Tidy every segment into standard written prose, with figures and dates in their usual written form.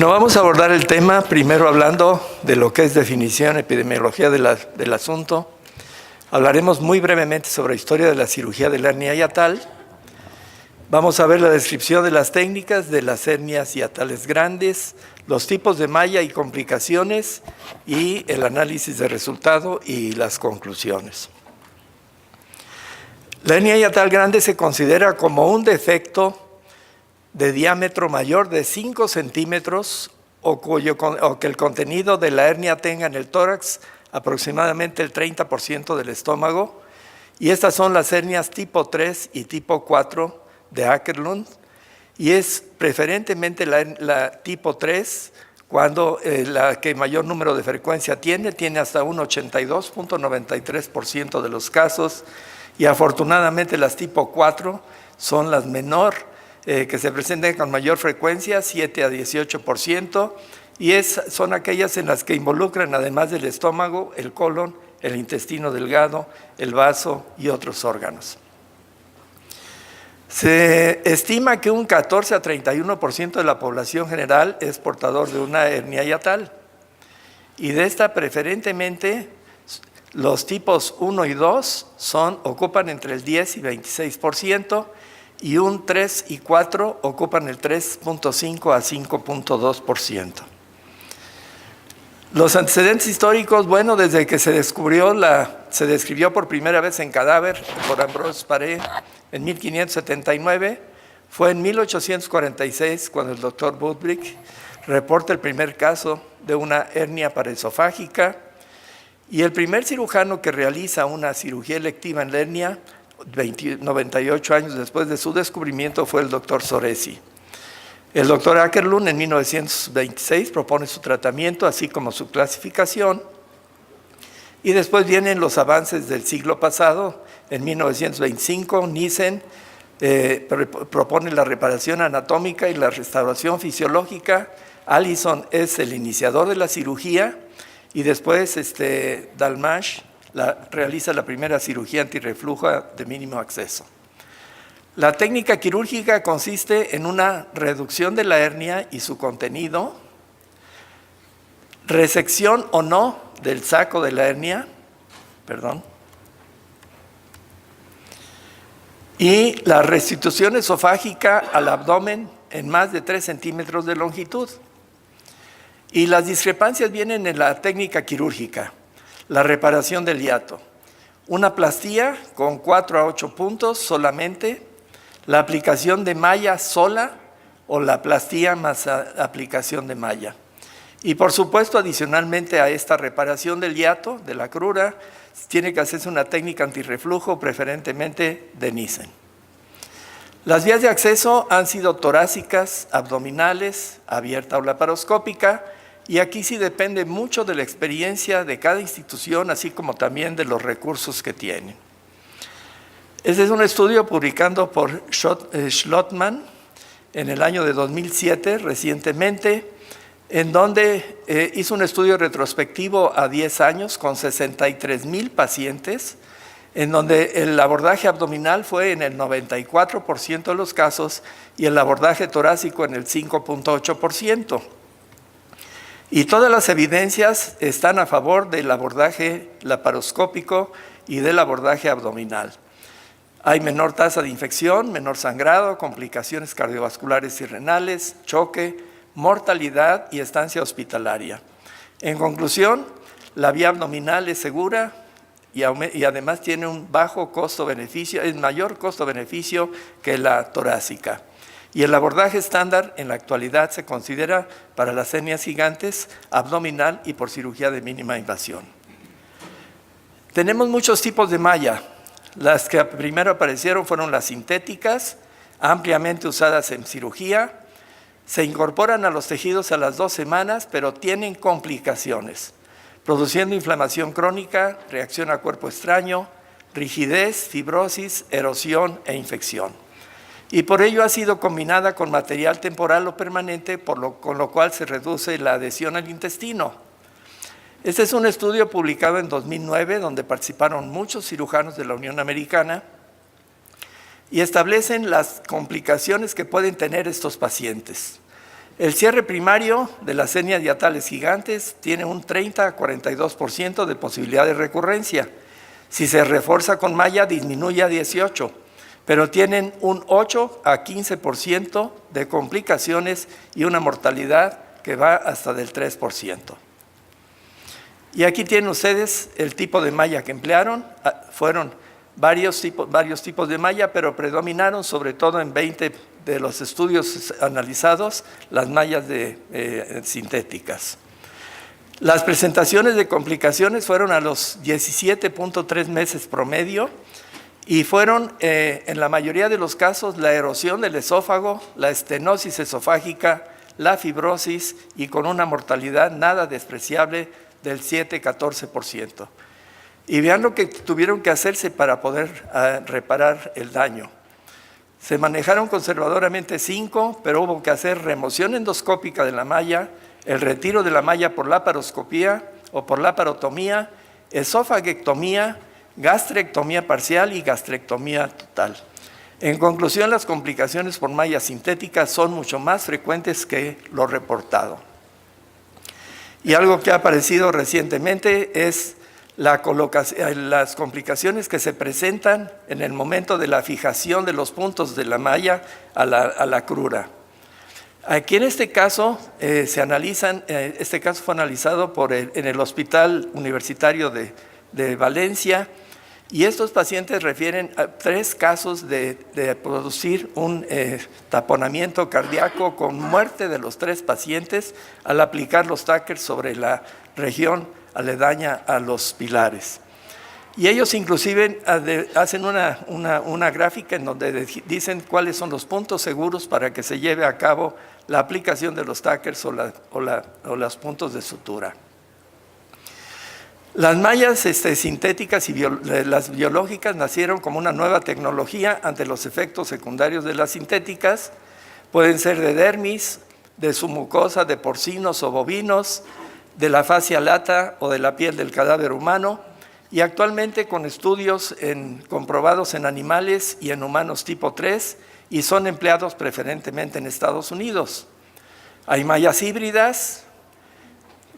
Bueno, vamos a abordar el tema primero hablando de lo que es definición, epidemiología del asunto. Hablaremos muy brevemente sobre la historia de la cirugía de la hernia hiatal. Vamos a ver la descripción de las técnicas de las hernias hiatales grandes, los tipos de malla y complicaciones y el análisis de resultado y las conclusiones. La hernia hiatal grande se considera como un defecto de diámetro mayor de 5 centímetros o que el contenido de la hernia tenga en el tórax aproximadamente el 30% del estómago. Y estas son las hernias tipo 3 y tipo 4 de Akerlund. Y es preferentemente la tipo 3 cuando la que mayor número de frecuencia tiene hasta un 82.93% de los casos. Y afortunadamente las tipo 4 son las menor, que se presentan con mayor frecuencia, 7 a 18%, y son aquellas en las que involucran, además del estómago, el colon, el intestino delgado, el vaso y otros órganos. Se estima que un 14 a 31% de la población general es portador de una hernia hiatal, y de esta preferentemente los tipos 1 y 2 ocupan entre el 10 y 26%, y un 3 y 4 ocupan el 3.5 a 5.2%. Los antecedentes históricos, bueno, desde que se describió por primera vez en cadáver por Ambroise Paré en 1579, fue en 1846 cuando el doctor Budwig reporta el primer caso de una hernia paraesofágica, y el primer cirujano que realiza una cirugía electiva en la hernia 98 años después de su descubrimiento fue el doctor Soresi. El doctor Akerlund en 1926 propone su tratamiento, así como su clasificación, y después vienen los avances del siglo pasado. En 1925, Nissen propone la reparación anatómica y la restauración fisiológica. Allison es el iniciador de la cirugía, y después Dalmash realiza la primera cirugía antirreflujo de mínimo acceso. La técnica quirúrgica consiste en una reducción de la hernia y su contenido, resección o no del saco de la hernia, y la restitución esofágica al abdomen en más de 3 centímetros de longitud. Y las discrepancias vienen en la técnica quirúrgica. La reparación del hiato, una plastía con 4 a 8 puntos solamente, la aplicación de malla sola o la plastía más aplicación de malla. Y por supuesto, adicionalmente a esta reparación del hiato, de la crura, tiene que hacerse una técnica antirreflujo, preferentemente de Nissen. Las vías de acceso han sido torácicas, abdominales, abierta o laparoscópica, y aquí sí depende mucho de la experiencia de cada institución, así como también de los recursos que tienen. Este es un estudio publicado por Schlottmann en el año de 2007, recientemente, en donde hizo un estudio retrospectivo a 10 años con 63,000 pacientes, en donde el abordaje abdominal fue en el 94% de los casos y el abordaje torácico en el 5.8%. Y todas las evidencias están a favor del abordaje laparoscópico y del abordaje abdominal. Hay menor tasa de infección, menor sangrado, complicaciones cardiovasculares y renales, choque, mortalidad y estancia hospitalaria. En conclusión, la vía abdominal es segura y además tiene un bajo costo-beneficio, es mayor costo-beneficio que la torácica. Y el abordaje estándar en la actualidad se considera para las hernias gigantes, abdominal y por cirugía de mínima invasión. Tenemos muchos tipos de malla. Las que primero aparecieron fueron las sintéticas, ampliamente usadas en cirugía. Se incorporan a los tejidos a las 2 semanas, pero tienen complicaciones, produciendo inflamación crónica, reacción a cuerpo extraño, rigidez, fibrosis, erosión e infección. Y por ello ha sido combinada con material temporal o permanente, con lo cual se reduce la adhesión al intestino. Este es un estudio publicado en 2009, donde participaron muchos cirujanos de la Unión Americana, y establecen las complicaciones que pueden tener estos pacientes. El cierre primario de las hernias diatales gigantes tiene un 30 a 42% de posibilidad de recurrencia. Si se refuerza con malla, disminuye a 18%, pero tienen un 8 a 15% de complicaciones y una mortalidad que va hasta del 3%. Y aquí tienen ustedes el tipo de malla que emplearon. Fueron varios tipos de malla, pero predominaron sobre todo en 20 de los estudios analizados las mallas sintéticas. Las presentaciones de complicaciones fueron a los 17.3 meses promedio y fueron en la mayoría de los casos la erosión del esófago, la estenosis esofágica, la fibrosis y con una mortalidad nada despreciable del 7-14%. Y vean lo que tuvieron que hacerse para poder reparar el daño. Se manejaron conservadoramente 5, pero hubo que hacer remoción endoscópica de la malla, el retiro de la malla por laparoscopía o por laparotomía, esofagectomía, gastrectomía parcial y gastrectomía total. En conclusión, las complicaciones por malla sintética son mucho más frecuentes que lo reportado. Y algo que ha aparecido recientemente es las complicaciones que se presentan en el momento de la fijación de los puntos de la malla a la crura. Aquí en este caso este caso fue analizado en el Hospital Universitario de Valencia, y estos pacientes refieren a 3 casos de producir un taponamiento cardíaco con muerte de los 3 pacientes al aplicar los TACRs sobre la región aledaña a los pilares. Y ellos inclusive hacen una gráfica en donde dicen cuáles son los puntos seguros para que se lleve a cabo la aplicación de los TACRs o los puntos de sutura. Las mallas sintéticas y las biológicas nacieron como una nueva tecnología ante los efectos secundarios de las sintéticas. Pueden ser de dermis, de su mucosa, de porcinos o bovinos, de la fascia lata o de la piel del cadáver humano, y actualmente con estudios comprobados en animales y en humanos tipo 3, y son empleados preferentemente en Estados Unidos. Hay mallas híbridas,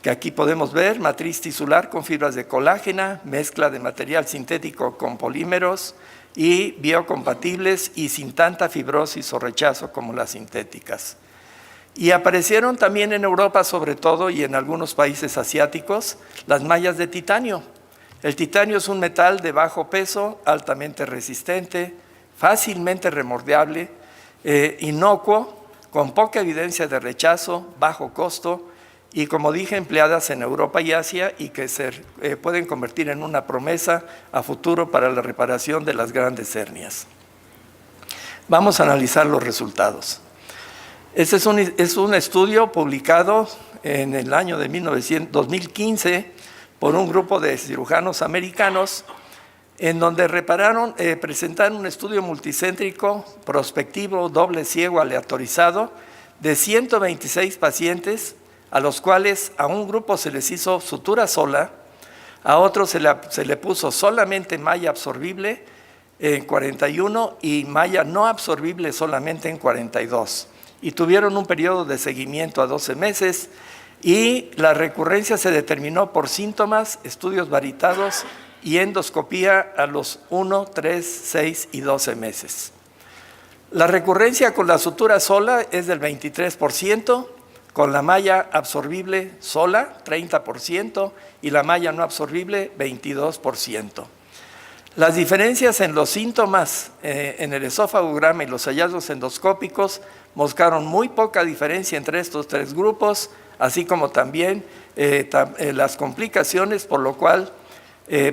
que aquí podemos ver, matriz tisular con fibras de colágena, mezcla de material sintético con polímeros y biocompatibles y sin tanta fibrosis o rechazo como las sintéticas. Y aparecieron también en Europa sobre todo y en algunos países asiáticos las mallas de titanio. El titanio es un metal de bajo peso, altamente resistente, fácilmente remoldeable, inocuo, con poca evidencia de rechazo, bajo costo y, como dije, empleadas en Europa y Asia y que se pueden convertir en una promesa a futuro para la reparación de las grandes hernias. Vamos a analizar los resultados. Este es un estudio publicado en el año de 2015 por un grupo de cirujanos americanos en donde presentaron un estudio multicéntrico, prospectivo, doble ciego, aleatorizado de 126 pacientes, a los cuales a un grupo se les hizo sutura sola, a otro se le puso solamente malla absorbible en 41 y malla no absorbible solamente en 42. Y tuvieron un periodo de seguimiento a 12 meses y la recurrencia se determinó por síntomas, estudios varitados y endoscopía a los 1, 3, 6 y 12 meses. La recurrencia con la sutura sola es del 23%, con la malla absorbible sola 30% y la malla no absorbible 22%. Las diferencias en los síntomas en el esófagograma y los hallazgos endoscópicos mostraron muy poca diferencia entre estos 3 grupos, así como también las complicaciones, por lo cual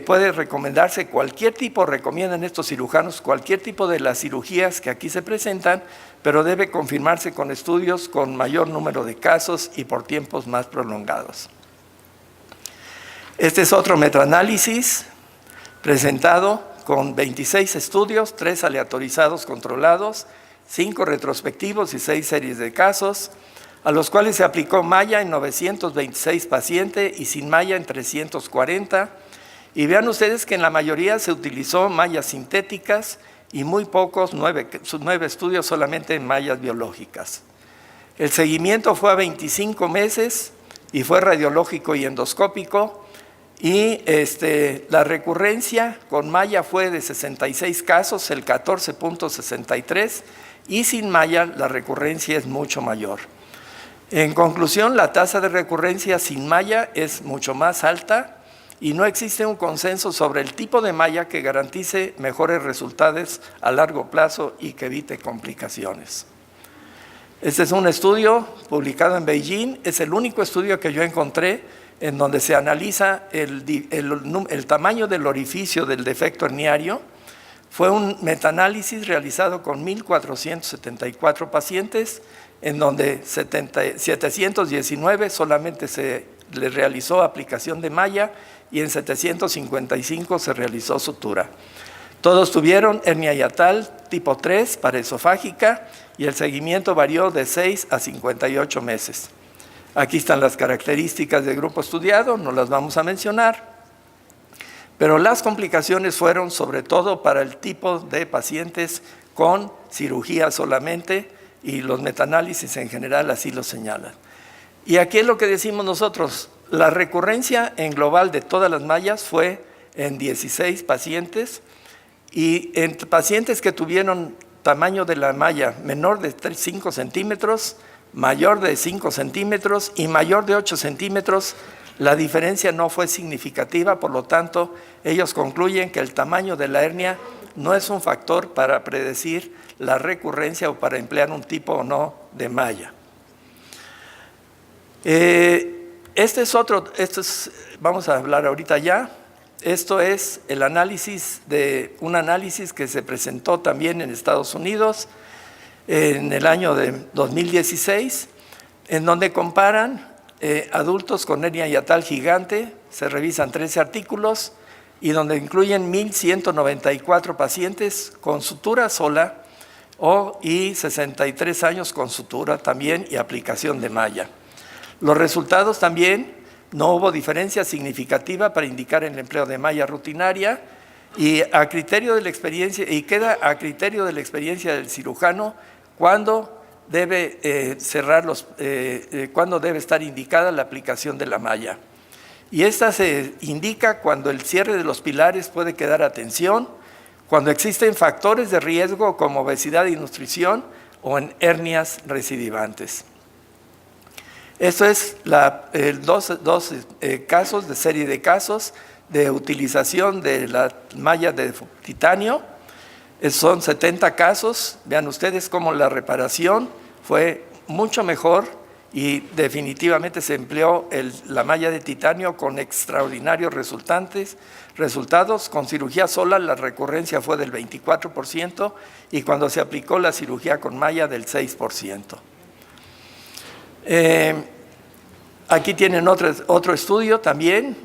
puede recomendarse recomiendan estos cirujanos cualquier tipo de las cirugías que aquí se presentan, pero debe confirmarse con estudios con mayor número de casos y por tiempos más prolongados. Este es otro metaanálisis presentado con 26 estudios, 3 aleatorizados controlados, 5 retrospectivos y 6 series de casos, a los cuales se aplicó malla en 926 pacientes y sin malla en 340. Y vean ustedes que en la mayoría se utilizó mallas sintéticas y muy pocos, 9 estudios solamente en mallas biológicas. El seguimiento fue a 25 meses y fue radiológico y endoscópico. Y la recurrencia con malla fue de 66 casos, el 14.63, y sin malla la recurrencia es mucho mayor. En conclusión, la tasa de recurrencia sin malla es mucho más alta y no existe un consenso sobre el tipo de malla que garantice mejores resultados a largo plazo y que evite complicaciones. Este es un estudio publicado en Beijing, es el único estudio que yo encontré en donde se analiza el tamaño del orificio del defecto herniario. Fue un metaanálisis realizado con 1.474 pacientes, en donde 719 solamente se les realizó aplicación de malla y en 755 se realizó sutura. Todos tuvieron hernia hiatal tipo 3 paraesofágica y el seguimiento varió de 6 a 58 meses. Aquí están las características del grupo estudiado, no las vamos a mencionar, pero las complicaciones fueron sobre todo para el tipo de pacientes con cirugía solamente y los metaanálisis en general así lo señalan. Y aquí es lo que decimos nosotros, la recurrencia en global de todas las mallas fue en 16 pacientes y en pacientes que tuvieron tamaño de la malla menor de 5 centímetros, mayor de 5 centímetros y mayor de 8 centímetros, la diferencia no fue significativa, por lo tanto, ellos concluyen que el tamaño de la hernia no es un factor para predecir la recurrencia o para emplear un tipo o no de malla. Vamos a hablar ahorita ya. Esto es un análisis que se presentó también en Estados Unidos en el año de 2016, en donde comparan adultos con hernia hiatal gigante, se revisan 13 artículos y donde incluyen 1.194 pacientes con sutura sola y 63 años con sutura también y aplicación de malla. Los resultados también, no hubo diferencia significativa para indicar el empleo de malla rutinaria y queda a criterio de la experiencia del cirujano cuándo debe cuándo debe estar indicada la aplicación de la malla. Y esta se indica cuando el cierre de los pilares puede quedar a tensión, cuando existen factores de riesgo como obesidad y nutrición o en hernias recidivantes. Esto es dos casos de serie de casos de utilización de la malla de titanio. Son 70 casos. Vean ustedes cómo la reparación fue mucho mejor y definitivamente se empleó la malla de titanio con extraordinarios resultados. Con cirugía sola la recurrencia fue del 24% y cuando se aplicó la cirugía con malla del 6%. Aquí tienen otro estudio también,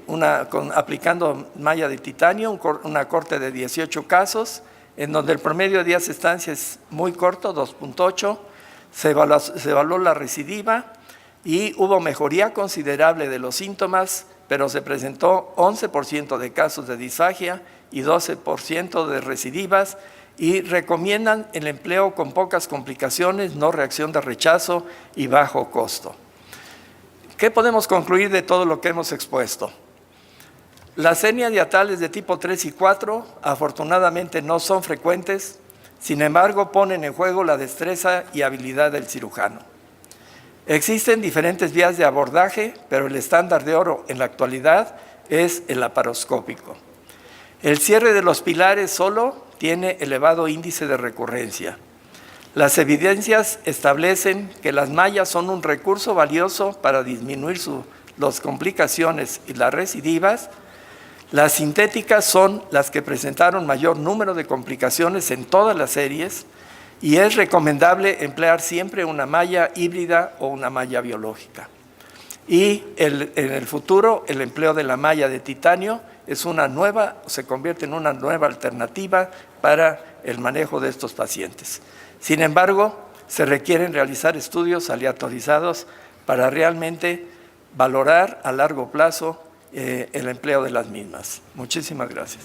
aplicando malla de titanio, una corte de 18 casos, en donde el promedio de días de estancia es muy corto, 2.8, se evaluó la recidiva y hubo mejoría considerable de los síntomas, pero se presentó 11% de casos de disfagia y 12% de recidivas, y recomiendan el empleo con pocas complicaciones, no reacción de rechazo y bajo costo. ¿Qué podemos concluir de todo lo que hemos expuesto? Las hernias hiatales de tipo 3 y 4 afortunadamente no son frecuentes, sin embargo ponen en juego la destreza y habilidad del cirujano. Existen diferentes vías de abordaje, pero el estándar de oro en la actualidad es el laparoscópico. El cierre de los pilares solo tiene elevado índice de recurrencia. Las evidencias establecen que las mallas son un recurso valioso para disminuir las complicaciones y las recidivas. Las sintéticas son las que presentaron mayor número de complicaciones en todas las series y es recomendable emplear siempre una malla híbrida o una malla biológica. Y en el futuro el empleo de la malla de titanio se convierte en una nueva alternativa para el manejo de estos pacientes. Sin embargo, se requieren realizar estudios aleatorizados para realmente valorar a largo plazo el empleo de las mismas. Muchísimas gracias.